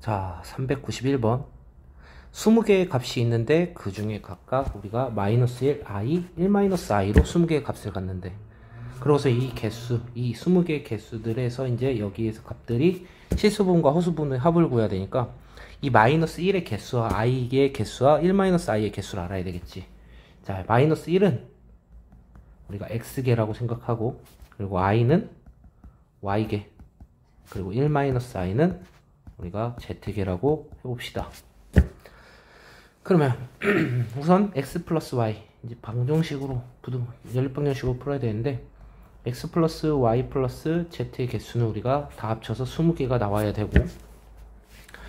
자, 391번. 20개의 값이 있는데 그 중에 각각 우리가 -1, i, 1-i로 20개의 값을 갖는데, 그래서 이 개수, 이 20개의 개수들에서 이제 여기에서 값들이 실수분과 허수분의 합을 구해야 되니까 이 -1의 개수와 i의 개수와 1-i의 개수를 알아야 되겠지. 자, -1은 우리가 x개라고 생각하고, 그리고 i는 y개, 그리고 1-i는 우리가 z개라고 해봅시다. 그러면 우선 x 플러스 y, 이제 방정식으로 연립방정식으로 풀어야 되는데, x 플러스 y 플러스 z의 개수는 우리가 다 합쳐서 20개가 나와야 되고,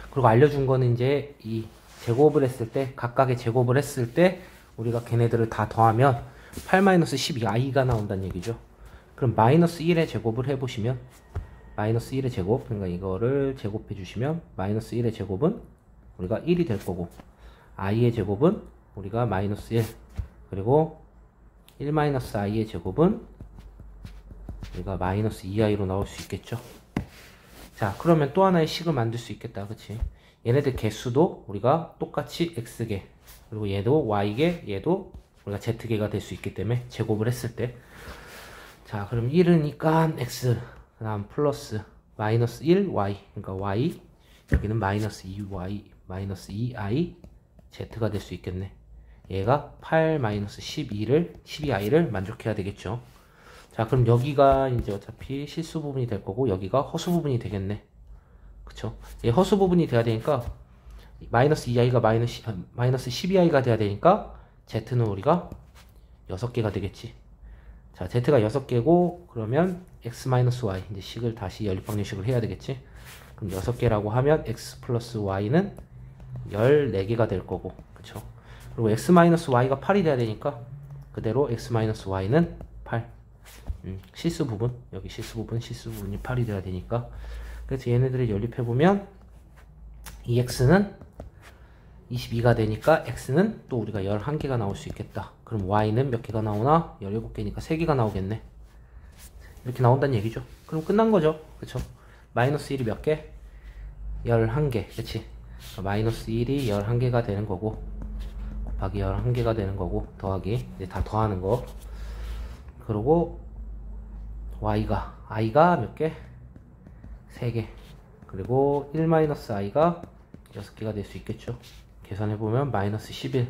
그리고 알려준 거는 이제 이 제곱을 했을 때, 각각의 제곱을 했을 때 우리가 걔네들을 다 더하면 8-12i가 나온다는 얘기죠. 그럼 -1의 제곱을 해보시면, -1의 제곱, 그러니까 이거를 제곱해 주시면 -1의 제곱은 우리가 1이 될 거고, i의 제곱은 우리가 -1, 그리고 1-i의 제곱은 우리가 -2i로 나올 수 있겠죠. 자, 그러면 또 하나의 식을 만들 수 있겠다, 그치? 얘네들 개수도 우리가 똑같이 x개, 그리고 얘도 y개, 얘도 우리가 z개가 될 수 있기 때문에 제곱을 했을 때, 자, 그럼 1이니까 x, 그 다음 플러스 -1y, 그러니까 y, 여기는 -2y, -2i, z가 될 수 있겠네. 얘가 8-12i를 만족해야 되겠죠. 자, 그럼 여기가 이제 어차피 실수 부분이 될 거고, 여기가 허수 부분이 되겠네. 그쵸? 얘 허수 부분이 돼야 되니까 -2i가 -12i가 돼야 되니까 z는 우리가 6개가 되겠지. 자, z가 6개고, 그러면 x-y, 이제 식을 다시 연립방정식을 해야 되겠지. 그럼 6개라고 하면 x 플러스 y는 14개가 될 거고, 그쵸? 그리고 x-y가 8이 돼야 되니까 그대로 x-y는 8. 실수 부분, 여기 실수 부분이 8이 돼야 되니까, 그래서 얘네들을 연립해보면 이 x는 22가 되니까 x는 또 우리가 11개가 나올 수 있겠다. 그럼 y는 몇 개가 나오나? 17개니까 3개가 나오겠네. 이렇게 나온다는 얘기죠. 그럼 끝난 거죠. 그쵸? -1이 몇 개? 11개. 그치? -1이 11개가 되는 거고, 곱하기 11개가 되는 거고, 더하기, 이제 다 더하는 거. 그리고 i가 몇 개? 3개. 그리고 1-i가 6개가 될 수 있겠죠. 계산해보면 -11.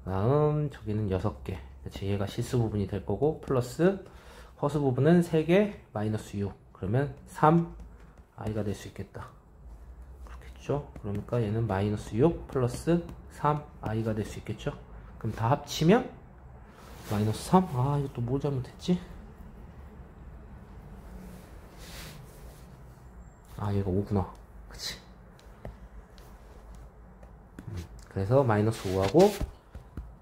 다음 저기는 6개. 그치? 얘가 실수 부분이 될 거고, 플러스 허수 부분은 3개, -6. 그러면 3i가 될 수 있겠다. 그렇겠죠? 그러니까 얘는 -6 플러스 3i가 될 수 있겠죠? 그럼 다 합치면 -3? 아, 이것도 뭐 잘못했지? 아, 얘가 5구나. 그치? 그래서 -5하고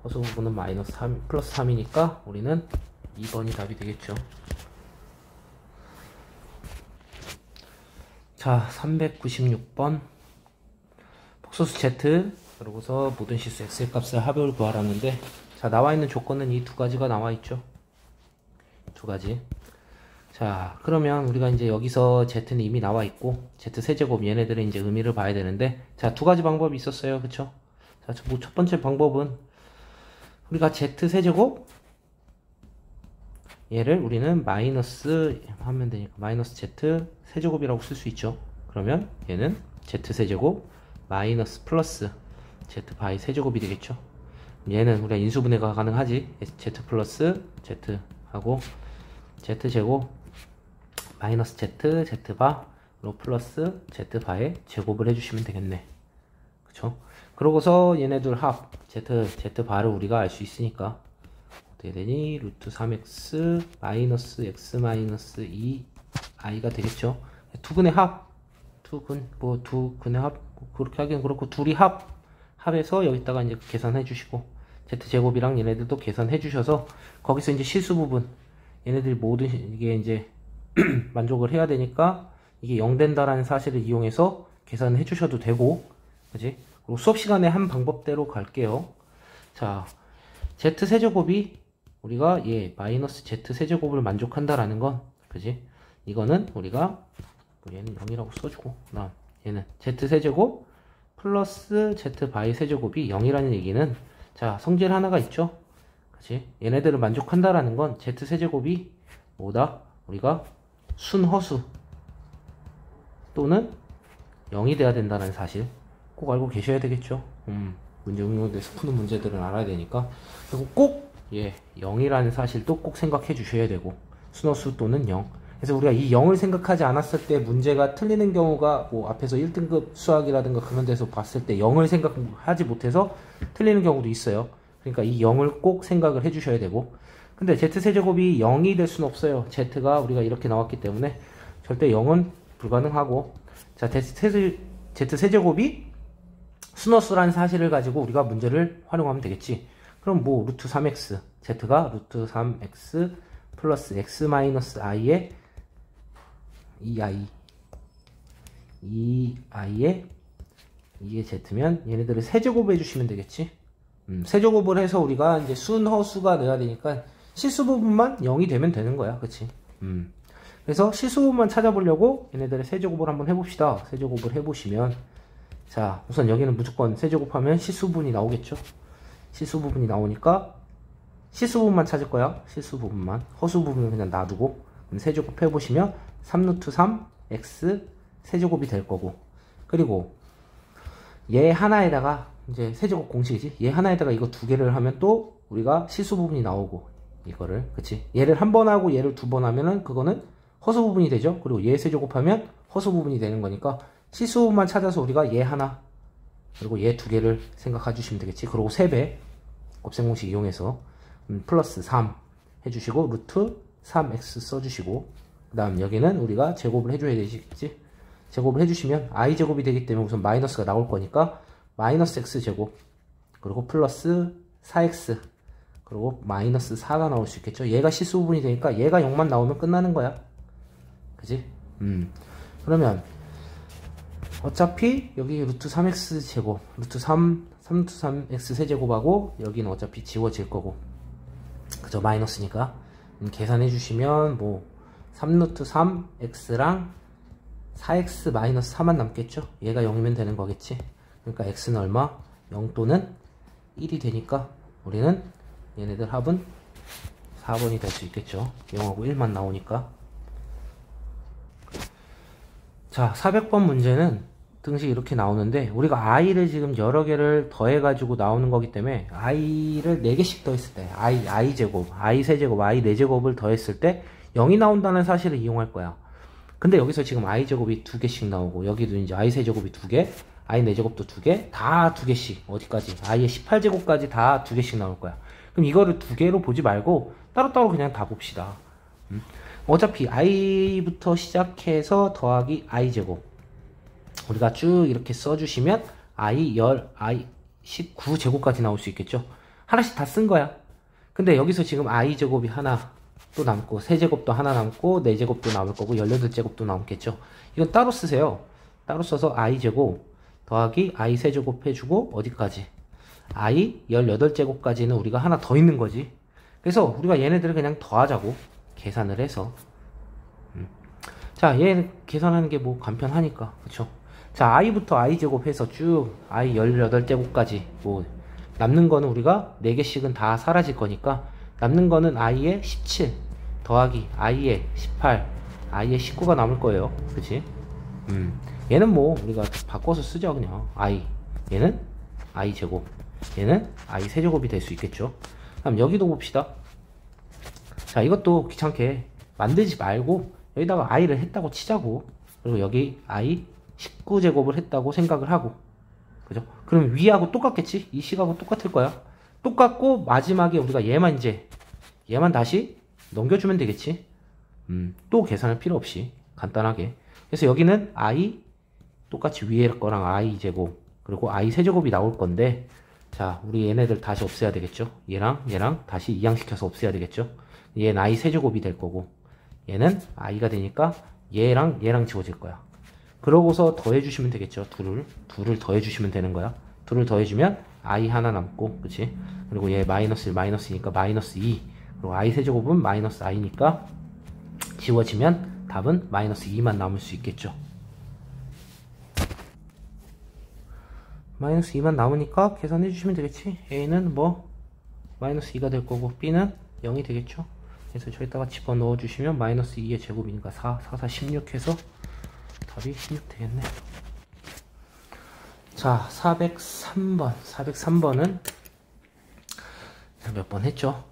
허수 부분은 -3, 플러스 3이니까 우리는 2번이 답이 되겠죠. 자, 396번. 폭소수 z, 그러고서 모든 실수 x의 값을 합을 구하라는데, 자, 나와 있는 조건은 이 두 가지가 나와 있죠. 두 가지. 자, 그러면 우리가 이제 여기서 z는 이미 나와 있고, z 세제곱, 얘네들의 이제 의미를 봐야 되는데, 자, 두 가지 방법이 있었어요. 그쵸? 자, 뭐 첫 번째 방법은 우리가 z 세제곱, 얘를 우리는 마이너스 하면 되니까 마이너스 z 세제곱이라고 쓸 수 있죠. 그러면 얘는 z 세제곱 마이너스 플러스 z 바이 세제곱이 되겠죠. 얘는 우리가 인수분해가 가능하지. z 플러스 z 하고 z 제곱 마이너스 z 바로 플러스 z 바에 제곱을 해주시면 되겠네. 그쵸? 그러고서 얘네들 합 z 바를 우리가 알 수 있으니까 어떻게 되니? 루트 3x 마이너스 x 마이너스 2i가 되겠죠. 두 근의 합, 두 근의 합, 그렇게 하기는 그렇고, 둘이 합해서 여기다가 이제 계산해 주시고, z제곱이랑 얘네들도 계산해 주셔서, 거기서 이제 실수 부분, 얘네들 모두 이게 이제 만족을 해야 되니까, 이게 0 된다라는 사실을 이용해서 계산해 주셔도 되고, 그지? 그리고 수업 시간에 한 방법대로 갈게요. 자, z세제곱이 우리가 마이너스 z세제곱을 만족한다라는 건, 그지? 이거는 우리가 얘는 0이라고 써주고, 그다음 얘는 z세제곱 플러스 z 바이 세제곱이 0이라는 얘기는, 자, 성질 하나가 있죠. 그치? 얘네들을 만족한다라는 건 z세제곱이 뭐다? 우리가 순허수 또는 0이 돼야 된다는 사실 꼭 알고 계셔야 되겠죠. 문제 응용돼서 푸는 문제들은 알아야 되니까. 그리고 꼭 0이라는 사실도 꼭 생각해 주셔야 되고, 순허수 또는 0. 그래서 우리가 이 0을 생각하지 않았을 때 문제가 틀리는 경우가, 뭐 앞에서 1등급 수학이라든가 그런 데서 봤을 때 0을 생각하지 못해서 틀리는 경우도 있어요. 그러니까 이 0을 꼭 생각을 해 주셔야 되고, 근데 z세제곱이 0이 될 수는 없어요. z가 우리가 이렇게 나왔기 때문에 절대 0은 불가능하고, 자, z세제곱이 순허수라는 사실을 가지고 우리가 문제를 활용하면 되겠지. 그럼 뭐 루트 3x, z가 루트 3x 플러스 x 마이너스 i의 2i의 z면 얘네들을 세제곱 해주시면 되겠지. 세제곱을 해서 우리가 이제 순허수가 돼야 되니까 실수 부분만 0이 되면 되는 거야. 그치? 그래서 실수 부분만 찾아보려고 얘네들의 세제곱을 한번 해봅시다. 세제곱을 해보시면, 자, 우선 여기는 무조건 세제곱하면 실수 부분이 나오겠죠. 실수 부분이 나오니까 실수 부분만 찾을 거야. 실수 부분만. 허수 부분은 그냥 놔두고, 세제곱 해보시면 3루트 3x 세제곱이 될 거고, 그리고 얘 하나에다가 이제 세제곱 공식이지. 얘 하나에다가 이거 두 개를 하면 또 우리가 실수 부분이 나오고, 이거를, 그치? 얘를 한 번 하고 얘를 두 번 하면은 그거는 허수 부분이 되죠. 그리고 얘 세제곱하면 허수 부분이 되는 거니까 실수 부분만 찾아서 우리가 얘 하나, 그리고 얘 두 개를 생각해 주시면 되겠지. 그리고 3배 곱셈 공식 이용해서 플러스 3 해주시고 루트 3x 써주시고, 그 다음 여기는 우리가 제곱을 해줘야 되겠지. 제곱을 해주시면 i제곱이 되기 때문에 우선 마이너스가 나올 거니까 마이너스 x제곱, 그리고 플러스 4x, 그리고 마이너스 4가 나올 수 있겠죠. 얘가 실수 부분이 되니까 얘가 0만 나오면 끝나는 거야. 그지? 그러면 어차피 여기 루트 3x 제곱, 루트 3루트 3x 세제곱하고 여기는 어차피 지워질 거고, 그죠? 마이너스니까. 계산해 주시면 뭐 3루트 3x랑 4x 마이너스 4만 남겠죠? 얘가 0이면 되는 거겠지? 그러니까 x는 얼마? 0 또는 1이 되니까 우리는 얘네들 합은 4번이 될 수 있겠죠? 0하고 1만 나오니까. 자, 400번 문제는 등식 이렇게 나오는데, 우리가 i를 지금 여러 개를 더해가지고 나오는 거기 때문에 i를 4개씩 더했을 때, i제곱, i세제곱, i4제곱을 더했을 때 0이 나온다는 사실을 이용할 거야. 근데 여기서 지금 i제곱이 2개씩 나오고, 여기도 이제 i세제곱이 2개, i4제곱도 2개, 다 2개씩, 어디까지? i의 18제곱까지 다 2개씩 나올 거야. 그럼 이거를 2개로 보지 말고 따로따로 그냥 다 봅시다. 어차피 i부터 시작해서 더하기 i제곱, 우리가 쭉 이렇게 써주시면 i 19제곱까지 나올 수 있겠죠. 하나씩 다 쓴 거야. 근데 여기서 지금 i제곱이 하나 또 남고, 세제곱도 하나 남고, 4제곱도 남을 거고, 18제곱도 남겠죠. 이건 따로 쓰세요. 따로 써서 i제곱 더하기 i세제곱 해주고, 어디까지? i 18제곱까지는 우리가 하나 더 있는 거지. 그래서 우리가 얘네들을 그냥 더하자고 계산을 해서, 자, 얘 계산하는 게 뭐 간편하니까, 그쵸? 자, i부터 i제곱 해서 쭉 i 18제곱까지 뭐 남는 거는 우리가 4개씩은 다 사라질 거니까 남는 거는 i의 17 더하기 i의 18, i의 19가 남을 거예요. 그치? 얘는 뭐 우리가 바꿔서 쓰죠. 그냥 i, 얘는 i제곱, 얘는 i세제곱이 될 수 있겠죠. 그럼 여기도 봅시다. 자, 이것도 귀찮게 만들지 말고 여기다가 i를 했다고 치자고. 그리고 여기 i 19제곱을 했다고 생각을 하고, 그죠? 그럼 위하고 똑같겠지? 이 식하고 똑같을 거야. 똑같고 마지막에 우리가 얘만 다시 넘겨주면 되겠지. 또 계산할 필요 없이 간단하게. 그래서 여기는 i 똑같이 위에 거랑 i 제곱, 그리고 i 세제곱이 나올 건데, 자, 우리 얘네들 다시 없애야 되겠죠. 얘랑 다시 이항시켜서 없애야 되겠죠. 얘는 i 세제곱이 될 거고, 얘는 i가 되니까 얘랑 지워질 거야. 그러고서 더해주시면 되겠죠. 둘을 더해주시면 되는 거야. 둘을 더해주면 i 하나 남고, 그치? 그리고 얘 마이너스니까 마이너스 2, 그리고 i 세제곱은 마이너스 i니까 지워지면 답은 마이너스 2만 남을 수 있겠죠. 마이너스 2만 남으니까 계산해 주시면 되겠지. A는 뭐 마이너스 2가 될 거고 B는 0이 되겠죠. 그래서 저기다가 집어넣어 주시면 마이너스 2의 제곱이니까 4, 4, 16 해서 답이 16 되겠네. 자, 403번. 403번은 몇 번 했죠?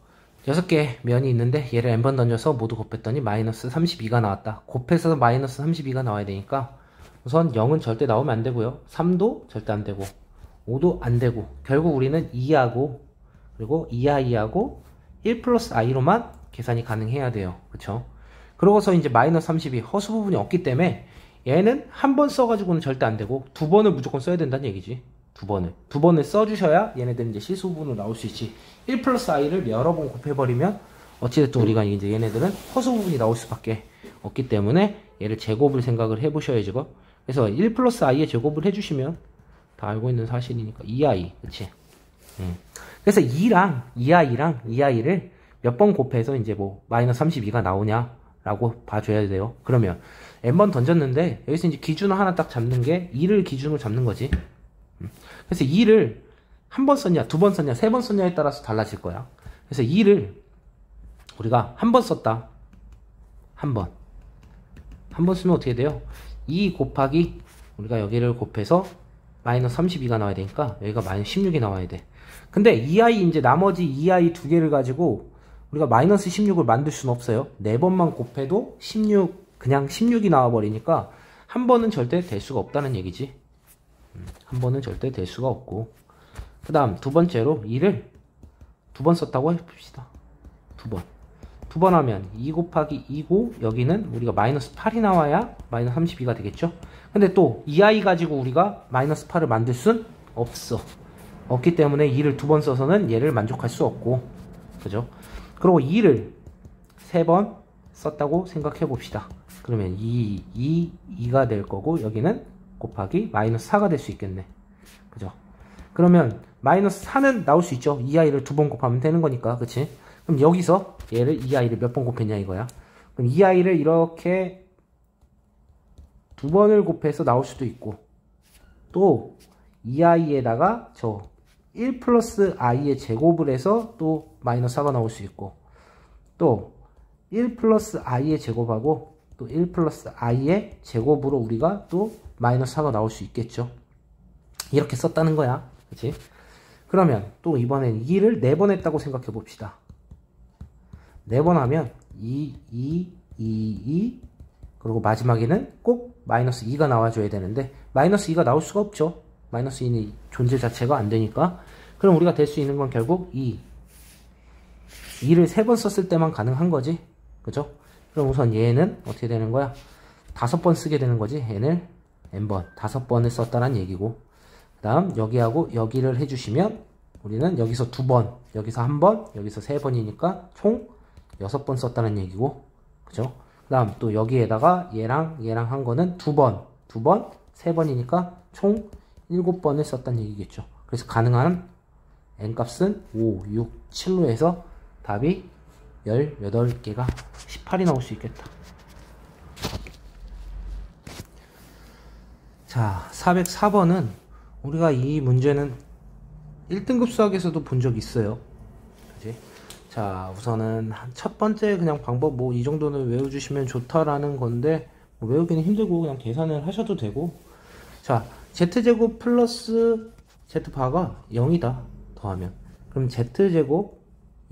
6개 면이 있는데 얘를 n번 던져서 모두 곱했더니 마이너스 32가 나왔다. 곱해서 마이너스 32가 나와야 되니까 우선 0은 절대 나오면 안 되고요. 3도 절대 안 되고 5도 안 되고 결국 우리는 2하고 그리고 2i하고 1 플러스 i로만 계산이 가능해야 돼요. 그쵸? 그러고서 이제 마이너스 32 허수 부분이 없기 때문에 얘는 한 번 써가지고는 절대 안 되고 두 번을 무조건 써야 된다는 얘기지. 두 번을 써주셔야 얘네들은 이제 실수 부분으로 나올 수 있지. 1 플러스 i를 여러 번 곱해버리면 어찌됐든 우리가 이제 얘네들은 허수 부분이 나올 수밖에 없기 때문에 얘를 제곱을 생각을 해보셔야죠. 그래서 1 플러스 i의 제곱을 해주시면 다 알고 있는 사실이니까 2i, 그치? 그래서 2랑 2i랑 2i를 몇 번 곱해서 이제 뭐 마이너스 32가 나오냐라고 봐줘야 돼요. 그러면 n번 던졌는데 여기서 이제 기준을 하나 딱 잡는 게 2를 기준으로 잡는 거지. 그래서 2를 한 번 썼냐, 두 번 썼냐, 세 번 썼냐에 따라서 달라질 거야. 그래서 2를 우리가 한 번 썼다. 한 번 쓰면 어떻게 돼요? 2 곱하기 우리가 여기를 곱해서 마이너스 32가 나와야 되니까 여기가 마이너스 16이 나와야 돼. 근데 2i 이제 나머지 2i 두 개를 가지고 우리가 마이너스 16을 만들 수는 없어요. 4번만 곱해도 16 그냥 16이 나와 버리니까 한 번은 절대 될 수가 없다는 얘기지. 한 번은 절대 될 수가 없고, 그 다음 두 번째로 2를 두 번 썼다고 해봅시다. 두 번 하면 2 곱하기 2고 여기는 우리가 마이너스 8이 나와야 마이너스 32가 되겠죠. 근데 또 2i 가지고 우리가 마이너스 8을 만들 순 없기 때문에 2를 두 번 써서는 얘를 만족할 수 없고, 그죠? 그리고 2를 세 번 썼다고 생각해 봅시다. 그러면 2가 될 거고 여기는 곱하기 마이너스 4가 될 수 있겠네. 그죠? 그러면 마이너스 4는 나올 수 있죠. 2i를 두 번 곱하면 되는 거니까. 그치? 그럼 여기서 얘를 2i를 몇 번 곱했냐 이거야. 그럼 2i를 이렇게 두 번을 곱해서 나올 수도 있고, 또 2i에다가 저 1 플러스 i의 제곱을 해서 또 마이너스 4가 나올 수 있고, 또 1 플러스 i의 제곱하고 또 1 플러스 i의 제곱으로 우리가 또 마이너스 4가 나올 수 있겠죠. 이렇게 썼다는 거야. 그치? 그러면 또 이번엔 2를 4번 했다고 생각해 봅시다. 4번 하면 2, 그리고 마지막에는 꼭 마이너스 2가 나와줘야 되는데 마이너스 2가 나올 수가 없죠. 마이너스 2는 존재 자체가 안 되니까. 그럼 우리가 될 수 있는 건 결국 2를 3번 썼을 때만 가능한 거지. 그죠? 그럼 우선 얘는 어떻게 되는 거야? 5번 쓰게 되는 거지. 얘를 n번 5번을 썼다는 얘기고, 그 다음 여기하고 여기를 해주시면 우리는 여기서 2번, 여기서 1번, 여기서 3번이니까 총 6번 썼다는 얘기고, 그죠? 그 다음 또 여기에다가 얘랑 한 거는 2번, 3번이니까 총 7번을 썼다는 얘기겠죠. 그래서 가능한 n값은 5, 6, 7로 해서 답이 18개가 18이 나올 수 있겠다. 자, 404번은 우리가 이 문제는 1등급 수학에서도 본 적 있어요. 그치? 자, 우선은 첫 번째 그냥 방법 뭐 이 정도는 외워주시면 좋다라는 건데 뭐 외우기는 힘들고 그냥 계산을 하셔도 되고, 자, z제곱 플러스 z바가 0이다 더하면, 그럼 z제곱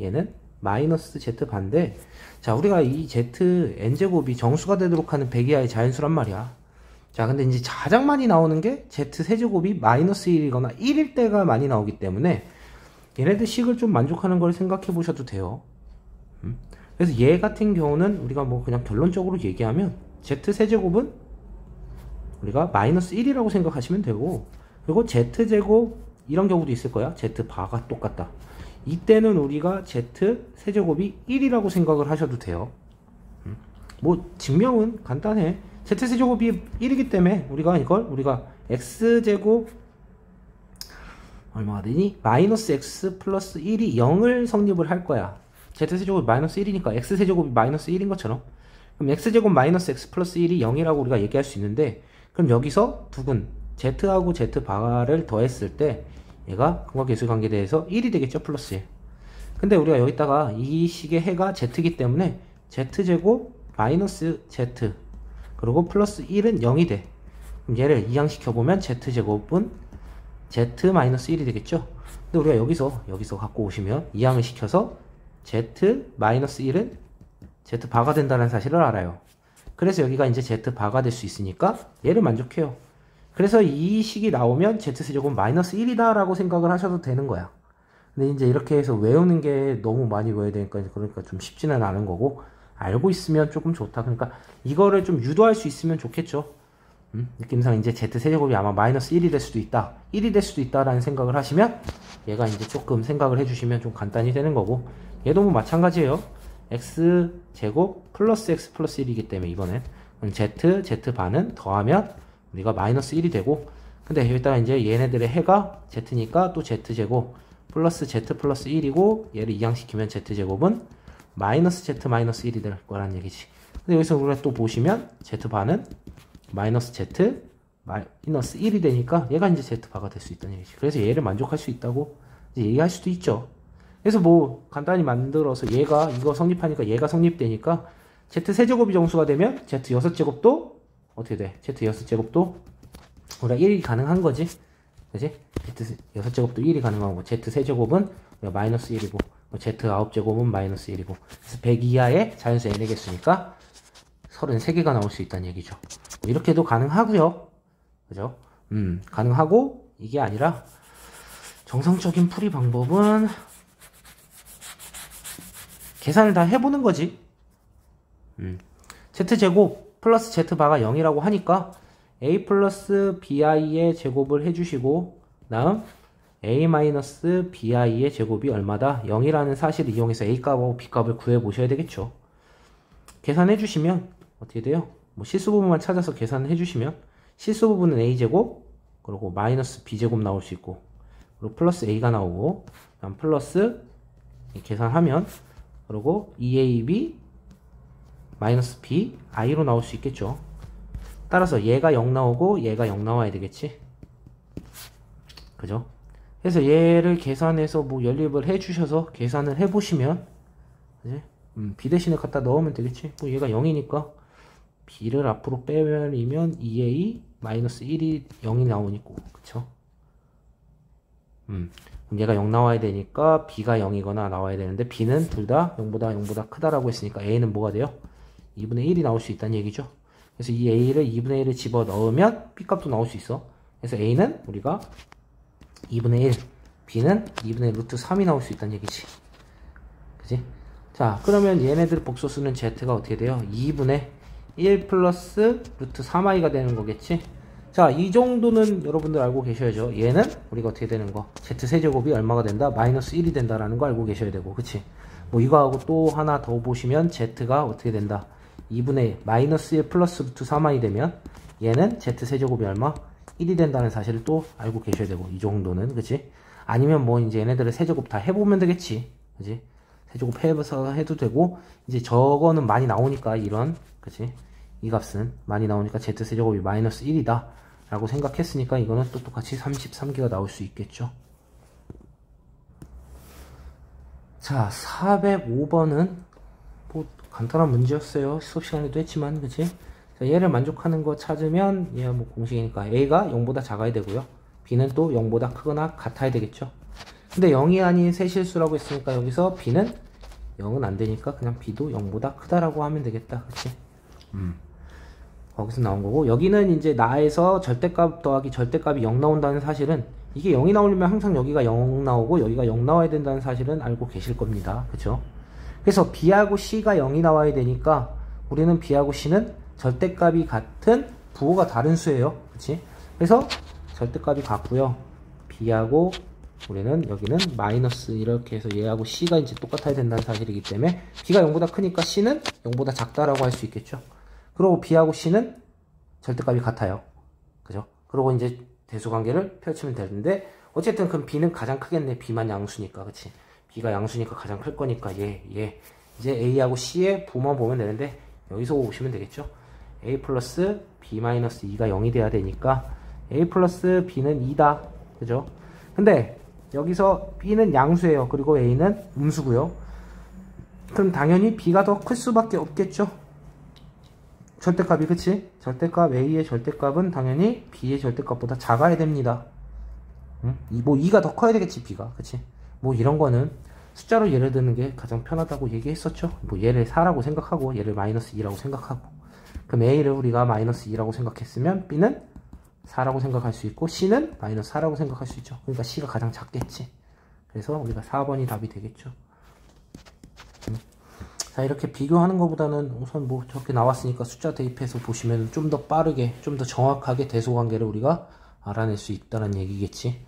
얘는 마이너스 z반대. 자, 우리가 이 n제곱이 정수가 되도록 하는 백이하의 자연수란 말이야. 자, 근데 이제 가장 많이 나오는 게 z세제곱이 마이너스 1이거나 1일 때가 많이 나오기 때문에 얘네들 식을 좀 만족하는 걸 생각해 보셔도 돼요. 그래서 얘 같은 경우는 우리가 뭐 그냥 결론적으로 얘기하면 z세제곱은 우리가 마이너스 1이라고 생각하시면 되고, 그리고 z제곱 이런 경우도 있을 거야. z바가 똑같다. 이때는 우리가 z세제곱이 1이라고 생각을 하셔도 돼요. 뭐 증명은 간단해. z세제곱이 1이기 때문에 우리가 x제곱 얼마가 되니? 마이너스 x 플러스 1이 0을 성립을 할 거야. z세제곱이 마이너스 1이니까 x세제곱이 마이너스 1인 것처럼. 그럼 x제곱 마이너스 x 플러스 1이 0이라고 우리가 얘기할 수 있는데, 그럼 여기서 두근 Z하고 Z 바를 더했을 때 얘가 근각계수 관계에 대해서 1이 되겠죠. 플러스 1. 근데 우리가 여기다가 이 식의 해가 Z이기 때문에 Z제곱 마이너스 Z 그리고 플러스 1은 0이 돼. 그럼 얘를 이항시켜보면 Z제곱은 Z 마이너스 1이 되겠죠. 근데 우리가 여기서 갖고 오시면 이항을 시켜서 Z 마이너스 1은 Z 바가 된다는 사실을 알아요. 그래서 여기가 이제 Z 바가 될 수 있으니까 얘를 만족해요. 그래서 이 식이 나오면 Z세제곱 마이너스 1이다 라고 생각을 하셔도 되는 거야. 근데 이제 이렇게 해서 외우는 게 너무 많이 외워야 되니까 그러니까 좀 쉽지는 않은 거고, 알고 있으면 조금 좋다. 그러니까 이거를 좀 유도할 수 있으면 좋겠죠. 느낌상 이제 Z세제곱이 아마 마이너스 1이 될 수도 있다, 1이 될 수도 있다라는 생각을 하시면 얘가 이제 조금 생각을 해주시면 좀 간단히 되는 거고, 얘도 뭐 마찬가지예요. X제곱 플러스 X 플러스 1이기 때문에 이번엔 Z 반은 더하면 우리가 마이너스 1이 되고, 근데 여기다가 이제 얘네들의 해가 Z니까 또 Z제곱 플러스 Z 플러스 1이고, 얘를 이항시키면 Z제곱은 마이너스 Z 마이너스 1이 될 거란 얘기지. 근데 여기서 우리가 또 보시면 Z반은 마이너스 Z 마이너스 1이 되니까 얘가 이제 Z바가 될 수 있다는 얘기지. 그래서 얘를 만족할 수 있다고 이제 얘기할 수도 있죠. 그래서 뭐 간단히 만들어서 얘가 이거 성립하니까 얘가 성립되니까 Z4제곱이 정수가 되면 Z6제곱도 어떻게 돼? Z6제곱도 우리가 1이 가능한 거지. 그지? Z6제곱도 1이 가능한 거고, Z3제곱은 마이너스 1이고, Z9제곱은 마이너스 1이고, 그래서 100 이하의 자연수 n의 개수니까 33개가 나올 수 있다는 얘기죠. 이렇게도 가능하고요. 그죠? 가능하고, 이게 아니라 정상적인 풀이 방법은 계산을 다 해보는 거지. Z제곱 플러스 Z바가 0이라고 하니까 A 플러스 BI의 제곱을 해주시고, 다음 A 마이너스 BI의 제곱이 얼마다? 0이라는 사실을 이용해서 A값하고 B값을 구해보셔야 되겠죠. 계산해주시면 어떻게 돼요? 뭐 실수 부분만 찾아서 계산을 해주시면 실수 부분은 A제곱, 그리고 마이너스 B제곱 나올 수 있고, 그리고 플러스 A가 나오고, 다음 플러스 계산하면, 그리고 2AB 마이너스 B I로 나올 수 있겠죠. 따라서 얘가 0 나오고 얘가 0 나와야 되겠지. 그죠? 그래서 얘를 계산해서 뭐 연립을 해주셔서 계산을 해보시면, 그지? B 대신에 갖다 넣으면 되겠지. 뭐 얘가 0이니까 B를 앞으로 빼면이면 2A 마이너스 1이 0이 나오니까, 그쵸? 그럼 얘가 0 나와야 되니까 B가 0이거나 나와야 되는데, B는 둘 다 0보다 크다라고 했으니까 A는 뭐가 돼요? 2분의 1이 나올 수 있다는 얘기죠. 그래서 이 A를 2분의 1을 집어 넣으면 B값도 나올 수 있어. 그래서 A는 우리가 2분의 1, B는 2분의 루트 3이 나올 수 있다는 얘기지. 그지? 자, 그러면 얘네들 복소수는 Z가 어떻게 돼요? 2분의 1 플러스 루트 3i가 되는 거겠지? 자, 이 정도는 여러분들 알고 계셔야죠. 얘는 우리가 어떻게 되는 거? Z세제곱이 얼마가 된다? 마이너스 1이 된다라는 거 알고 계셔야 되고, 그치? 뭐 이거하고 또 하나 더 보시면 Z가 어떻게 된다? 2분의 마이너스 1 플러스 루트 3i 되면 얘는 Z세제곱이 얼마? 1이 된다는 사실을 또 알고 계셔야 되고, 이 정도는, 그치? 아니면 뭐 이제 얘네들을 세제곱 다 해보면 되겠지, 그치? 세제곱 해서 해도 되고, 이제 저거는 많이 나오니까, 이런, 그치? 이 값은 많이 나오니까 Z세제곱이 마이너스 1이다 라고 생각했으니까 이거는 또 똑같이 33개가 나올 수 있겠죠. 자, 405번은 뭐 간단한 문제였어요. 수업 시간에도 했지만, 그치? 자, 얘를 만족하는 거 찾으면, 얘가 뭐 공식이니까 A가 0보다 작아야 되고요. B는 또 0보다 크거나 같아야 되겠죠. 근데 0이 아닌 세실수라고 했으니까 여기서 B는 0은 안 되니까 그냥 B도 0보다 크다라고 하면 되겠다. 그치? 거기서 나온 거고, 여기는 이제 나에서 절대값 더하기 절대값이 0 나온다는 사실은, 이게 0이 나오려면 항상 여기가 0 나오고 여기가 0 나와야 된다는 사실은 알고 계실 겁니다. 그쵸? 그래서 B하고 C가 0이 나와야 되니까 우리는 B하고 C는 절대값이 같은 부호가 다른 수예요. 그치? 그래서 절대값이 같고요. B하고 우리는 여기는 마이너스 이렇게 해서 얘하고 C가 이제 똑같아야 된다는 사실이기 때문에 B가 0보다 크니까 C는 0보다 작다라고 할 수 있겠죠. 그리고 B하고 C는 절대값이 같아요. 그죠? 그리고 이제 대수관계를 펼치면 되는데, 어쨌든 그럼 B는 가장 크겠네. B만 양수니까. 그치? B가 양수니까 가장 클 거니까 이제 A하고 C의 부만 보면 되는데, 여기서 오시면 되겠죠? A 플러스 B 마이너스 2가 0이 돼야 되니까 A 플러스 B는 2다. 그죠? 근데 여기서 B는 양수예요. 그리고 A는 음수고요. 그럼 당연히 B가 더 클 수밖에 없겠죠? 절대값이, 그치? 절대값 A의 절대값은 당연히 B의 절대값보다 작아야 됩니다. 응? 뭐 2가 더 커야 되겠지, B가. 그치? 뭐 이런 거는 숫자로 예를 드는 게 가장 편하다고 얘기했었죠. 뭐 얘를 4라고 생각하고 얘를 마이너스 2라고 생각하고, 그럼 A를 우리가 마이너스 2라고 생각했으면 B는 4라고 생각할 수 있고 C는 마이너스 4라고 생각할 수 있죠. 그러니까 C가 가장 작겠지. 그래서 우리가 4번이 답이 되겠죠. 자, 이렇게 비교하는 것보다는 우선 뭐 저렇게 나왔으니까 숫자 대입해서 보시면 좀 더 빠르게, 좀 더 정확하게 대소관계를 우리가 알아낼 수 있다는 얘기겠지.